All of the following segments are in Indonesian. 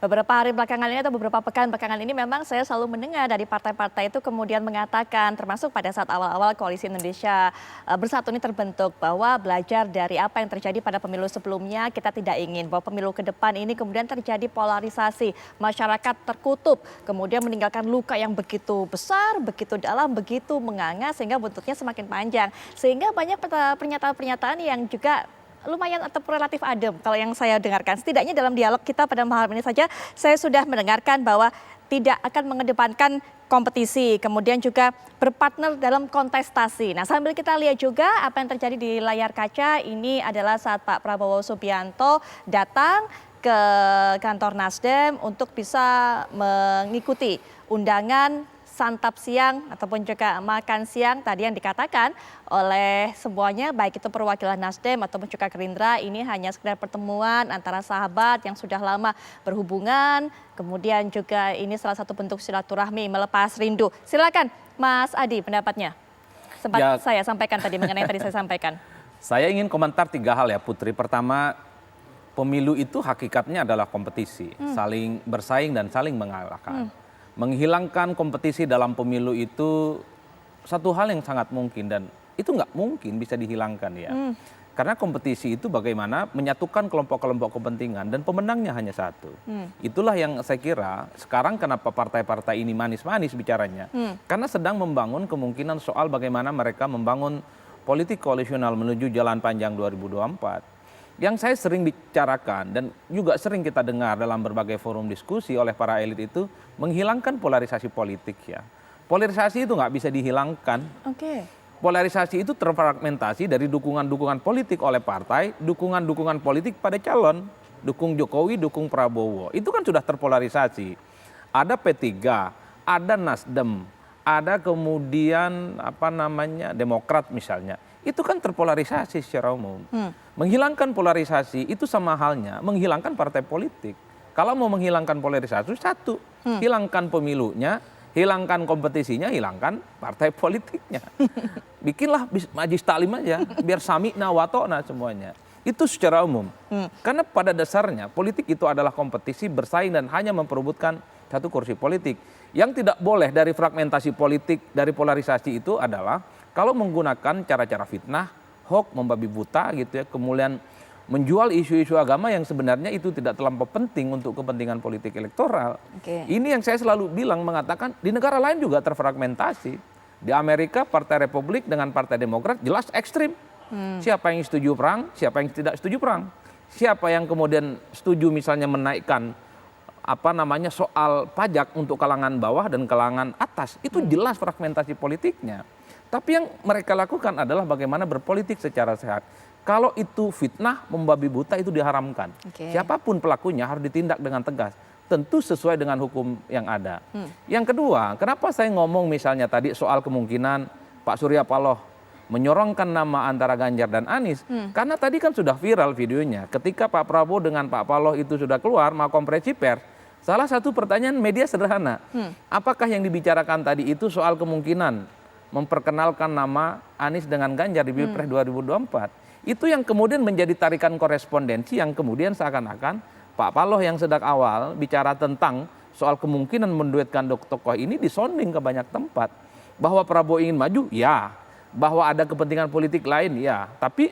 beberapa hari belakangan ini atau beberapa pekan belakangan ini memang saya selalu mendengar dari partai-partai itu kemudian mengatakan, termasuk pada saat awal-awal Koalisi Indonesia Bersatu ini terbentuk, bahwa belajar dari apa yang terjadi pada pemilu sebelumnya, kita tidak ingin bahwa pemilu ke depan ini kemudian terjadi polarisasi, masyarakat terkutup, kemudian meninggalkan luka yang begitu besar, begitu dalam, begitu menganga sehingga buntutnya semakin panjang. Sehingga banyak pernyataan-pernyataan yang juga lumayan atau relatif adem kalau yang saya dengarkan. Setidaknya dalam dialog kita pada malam ini saja saya sudah mendengarkan bahwa tidak akan mengedepankan kompetisi, kemudian juga berpartner dalam kontestasi. Nah, sambil kita lihat juga apa yang terjadi di layar kaca, ini adalah saat Pak Prabowo Subianto datang ke kantor Nasdem untuk bisa mengikuti undangan santap siang ataupun juga makan siang tadi yang dikatakan oleh semuanya, baik itu perwakilan Nasdem ataupun juga Gerindra, ini hanya sekedar pertemuan antara sahabat yang sudah lama berhubungan, kemudian juga ini salah satu bentuk silaturahmi melepas rindu. Silakan Mas Adi pendapatnya. Sempat saya sampaikan tadi mengenai yang tadi saya sampaikan. Saya ingin komentar 3 hal ya Putri. Pertama, pemilu itu hakikatnya adalah kompetisi, saling bersaing dan saling mengalahkan. Menghilangkan kompetisi dalam pemilu itu satu hal yang sangat mungkin dan itu nggak mungkin bisa dihilangkan ya. Karena kompetisi itu bagaimana menyatukan kelompok-kelompok kepentingan dan pemenangnya hanya satu. Itulah yang saya kira sekarang kenapa partai-partai ini manis-manis bicaranya. Karena sedang membangun kemungkinan soal bagaimana mereka membangun politik koalisional menuju jalan panjang 2024. Yang saya sering bicarakan dan juga sering kita dengar dalam berbagai forum diskusi oleh para elit itu menghilangkan polarisasi politik ya. Polarisasi itu nggak bisa dihilangkan. Polarisasi itu terfragmentasi dari dukungan-dukungan politik oleh partai, dukungan-dukungan politik pada calon, dukung Jokowi, dukung Prabowo. Itu kan sudah terpolarisasi. Ada P3, ada Nasdem, ada kemudian Demokrat misalnya. Itu kan terpolarisasi secara umum. Menghilangkan polarisasi itu sama halnya menghilangkan partai politik. Kalau mau menghilangkan polarisasi satu, hilangkan pemilunya, hilangkan kompetisinya, hilangkan partai politiknya. Bikinlah majlis taklim aja, biar sami'na wa ta'na semuanya. Itu secara umum. Karena pada dasarnya politik itu adalah kompetisi, bersaing dan hanya memperebutkan satu kursi politik. Yang tidak boleh dari fragmentasi politik, dari polarisasi itu adalah kalau menggunakan cara-cara fitnah, hoax, membabi buta gitu ya, kemudian menjual isu-isu agama yang sebenarnya itu tidak terlampau penting untuk kepentingan politik elektoral. Ini yang saya selalu bilang mengatakan di negara lain juga terfragmentasi. Di Amerika Partai Republik dengan Partai Demokrat jelas ekstrim. Siapa yang setuju perang, siapa yang tidak setuju perang. Siapa yang kemudian setuju misalnya menaikkan soal pajak untuk kalangan bawah dan kalangan atas. Itu jelas fragmentasi politiknya. Tapi yang mereka lakukan adalah bagaimana berpolitik secara sehat. Kalau itu fitnah, membabi buta itu diharamkan. Siapapun pelakunya harus ditindak dengan tegas. Tentu sesuai dengan hukum yang ada. Yang kedua, kenapa saya ngomong misalnya tadi soal kemungkinan Pak Surya Paloh menyorongkan nama antara Ganjar dan Anies. Karena tadi kan sudah viral videonya. Ketika Pak Prabowo dengan Pak Paloh itu sudah keluar, mau konferensi pers. Salah satu pertanyaan media sederhana. Apakah yang dibicarakan tadi itu soal kemungkinan memperkenalkan nama Anies dengan Ganjar di Pilpres 2024. Itu yang kemudian menjadi tarikan korespondensi yang kemudian seakan-akan Pak Paloh yang sejak awal bicara tentang soal kemungkinan menduetkan tokoh ini disonding ke banyak tempat. Bahwa Prabowo ingin maju, ya. Bahwa ada kepentingan politik lain, ya. Tapi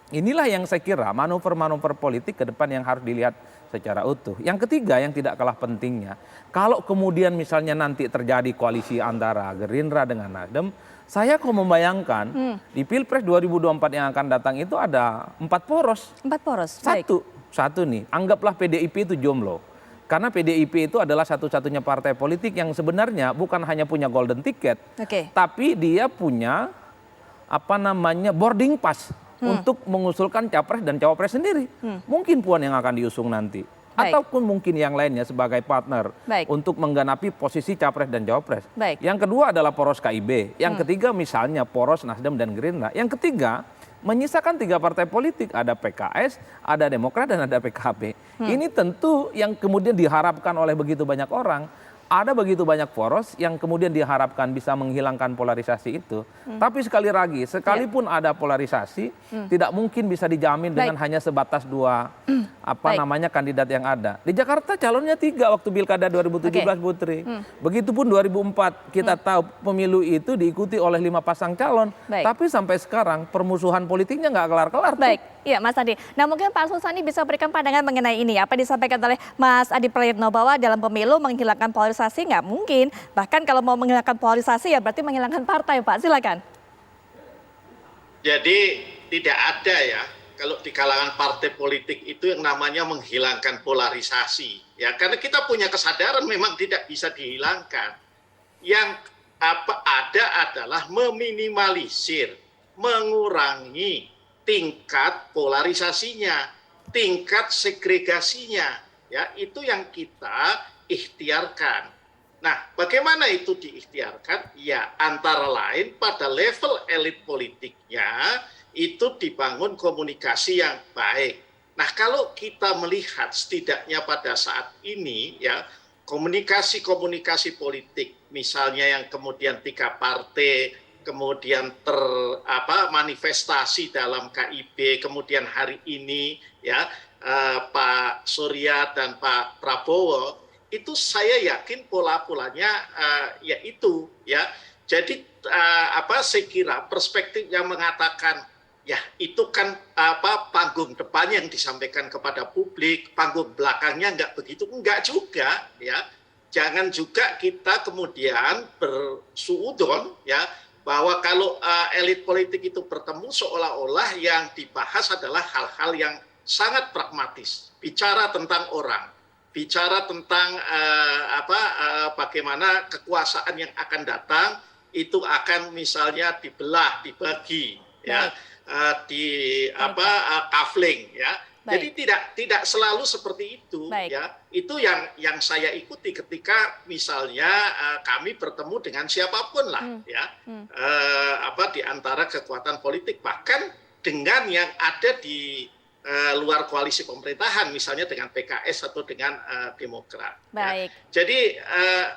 inilah yang saya kira manuver-manuver politik ke depan yang harus dilihat secara utuh. Yang ketiga yang tidak kalah pentingnya, kalau kemudian misalnya nanti terjadi koalisi antara Gerindra dengan Nasdem, saya kok membayangkan di Pilpres 2024 yang akan datang itu ada 4 poros. 4 poros, Satu nih, anggaplah PDIP itu jomblo. Karena PDIP itu adalah satu-satunya partai politik yang sebenarnya bukan hanya punya golden ticket, tapi dia punya boarding pass untuk mengusulkan capres dan cawapres sendiri. Mungkin Puan yang akan diusung nanti. Ataupun mungkin yang lainnya sebagai partner untuk menggenapi posisi capres dan cawapres. Yang kedua adalah poros KIB. Yang ketiga misalnya poros Nasdem dan Gerindra. Yang ketiga menyisakan 3 partai politik. Ada PKS, ada Demokrat dan ada PKB. Ini tentu yang kemudian diharapkan oleh begitu banyak orang. ada begitu banyak poros yang kemudian diharapkan bisa menghilangkan polarisasi itu. Tapi sekali lagi, sekalipun ada polarisasi, tidak mungkin bisa dijamin dengan hanya sebatas dua kandidat yang ada. Di Jakarta calonnya 3 waktu Pilkada 2017, Putri. Begitupun 2004, kita tahu pemilu itu diikuti oleh 5 pasang calon. Tapi sampai sekarang permusuhan politiknya nggak kelar-kelar. Baik, iya Mas Adi. Nah mungkin Pak Arsul Sani bisa berikan pandangan mengenai ini. Apa yang disampaikan oleh Mas Adi Prayitno bahwa dalam pemilu menghilangkan polarisasi nggak mungkin. Bahkan kalau mau menghilangkan polarisasi ya berarti menghilangkan partai, Pak. Silakan. Jadi tidak ada ya kalau di kalangan partai politik itu yang namanya menghilangkan polarisasi. Ya karena kita punya kesadaran memang tidak bisa dihilangkan. Yang ada adalah meminimalisir, mengurangi tingkat polarisasinya, tingkat segregasinya, ya itu yang kita ikhtiarkan. Nah, bagaimana itu diikhtiarkan? Ya, antara lain pada level elit politiknya itu dibangun komunikasi yang baik. Nah, kalau kita melihat setidaknya pada saat ini, ya komunikasi-komunikasi politik, misalnya yang kemudian 3 partai kemudian manifestasi dalam KIB, kemudian hari ini ya Pak Surya dan Pak Prabowo, itu saya yakin pola-polanya yaitu ya. Jadi saya kira perspektif yang mengatakan ya itu kan panggung depan yang disampaikan kepada publik, panggung belakangnya enggak juga ya. Jangan juga kita kemudian bersuudon ya bahwa kalau elit politik itu bertemu seolah-olah yang dibahas adalah hal-hal yang sangat pragmatis, bicara tentang orang, bicara tentang bagaimana kekuasaan yang akan datang itu akan misalnya dibelah, dibagi, ya, kafling, ya. Jadi tidak selalu seperti itu, ya. Itu yang saya ikuti ketika misalnya kami bertemu dengan siapapun lah, ya, di antara kekuatan politik, bahkan dengan yang ada di luar koalisi pemerintahan, misalnya dengan PKS atau dengan Demokrat. Ya. Jadi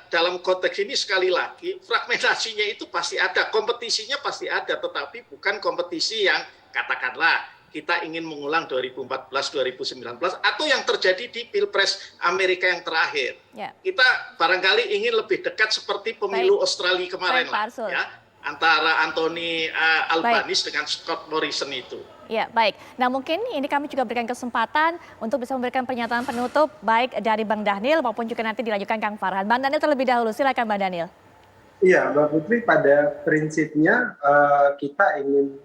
dalam konteks ini sekali lagi fragmentasinya itu pasti ada, kompetisinya pasti ada, tetapi bukan kompetisi yang katakanlah kita ingin mengulang 2014-2019 atau yang terjadi di Pilpres Amerika yang terakhir. Kita barangkali ingin lebih dekat seperti pemilu Australia kemarin lah, ya, antara Anthony Albanese dengan Scott Morrison itu. Ya, baik. Nah, mungkin ini kami juga berikan kesempatan untuk bisa memberikan pernyataan penutup baik dari Bang Dhanil maupun juga nanti dilanjutkan Kang Farhan. Bang Dhanil terlebih dahulu, silakan Bang Dhanil. Iya, Mbak Putri, pada prinsipnya kita ingin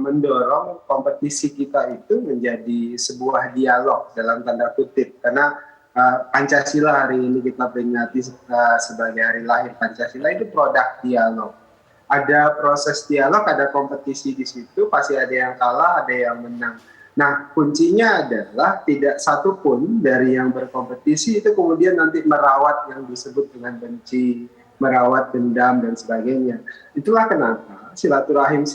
mendorong kompetisi kita itu menjadi sebuah dialog dalam tanda kutip, karena Pancasila hari ini kita peringati sebagai hari lahir Pancasila, itu produk dialog. Ada proses dialog, ada kompetisi di situ, pasti ada yang kalah, ada yang menang. Nah, kuncinya adalah tidak satupun dari yang berkompetisi itu kemudian nanti merawat yang disebut dengan benci, merawat dendam dan sebagainya. Itulah kenapa silaturahim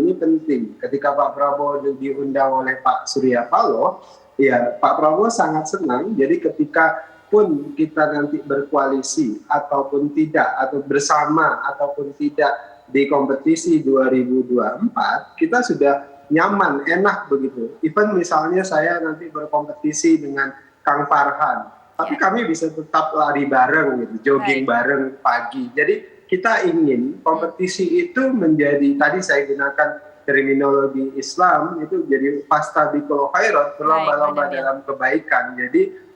ini penting. Ketika Pak Prabowo diundang oleh Pak Surya Paloh, ya Pak Prabowo sangat senang. Jadi ketika pun kita nanti berkoalisi ataupun tidak, atau bersama ataupun tidak di kompetisi 2024, kita sudah nyaman, enak begitu. Even misalnya saya nanti berkompetisi dengan Kang Farhan, tapi kami bisa tetap lari bareng gitu, jogging bareng pagi. Jadi kita ingin kompetisi itu menjadi, tadi saya gunakan terminologi Islam, itu jadi fastabiqul khairat, berlomba-lomba dalam kebaikan. Jadi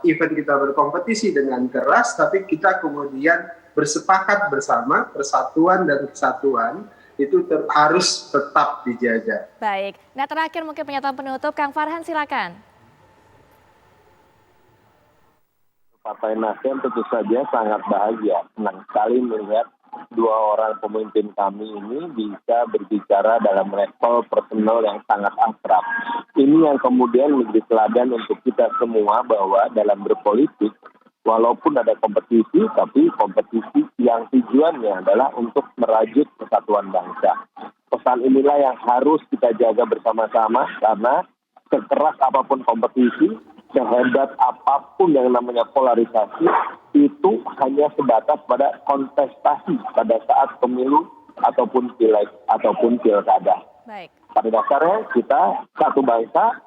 event kita berkompetisi dengan keras, tapi kita kemudian bersepakat bersama, persatuan dan kesatuan itu harus tetap dijaga. Baik. Nah, terakhir mungkin pernyataan penutup, Kang Farhan silakan. Partai Nasdem tentu saja sangat bahagia, senang sekali melihat 2 orang pemimpin kami ini bisa berbicara dalam level personal yang sangat akrab. Ini yang kemudian menjadi teladan untuk kita semua bahwa dalam berpolitik, walaupun ada kompetisi, tapi kompetisi yang tujuannya adalah untuk merajut persatuan bangsa. Pesan inilah yang harus kita jaga bersama-sama, karena sekeras apapun kompetisi, sehebat apapun yang namanya polarisasi, itu hanya sebatas pada kontestasi pada saat pemilu ataupun pileg ataupun pilkada. Baik. Pada dasarnya kita satu bangsa,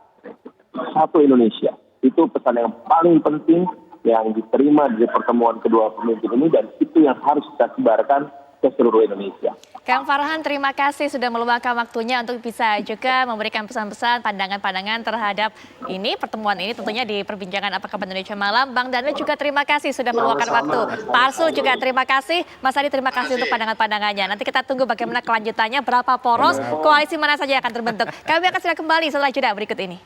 satu Indonesia. Itu pesan yang paling penting yang diterima dari pertemuan kedua pemimpin ini, dan itu yang harus kita sebarkan ke seluruh Indonesia. Kang Farhan, terima kasih sudah meluangkan waktunya untuk bisa juga memberikan pesan-pesan, pandangan-pandangan terhadap ini, pertemuan ini tentunya di perbincangan Apa Kabar Indonesia Malam. Bang Daniel juga terima kasih sudah meluangkan waktu. Pak Arsul juga terima kasih. Mas Adi terima kasih untuk pandangan-pandangannya. Nanti kita tunggu bagaimana kelanjutannya, berapa poros, koalisi mana saja yang akan terbentuk. Kami akan segera kembali setelah jeda berikut ini.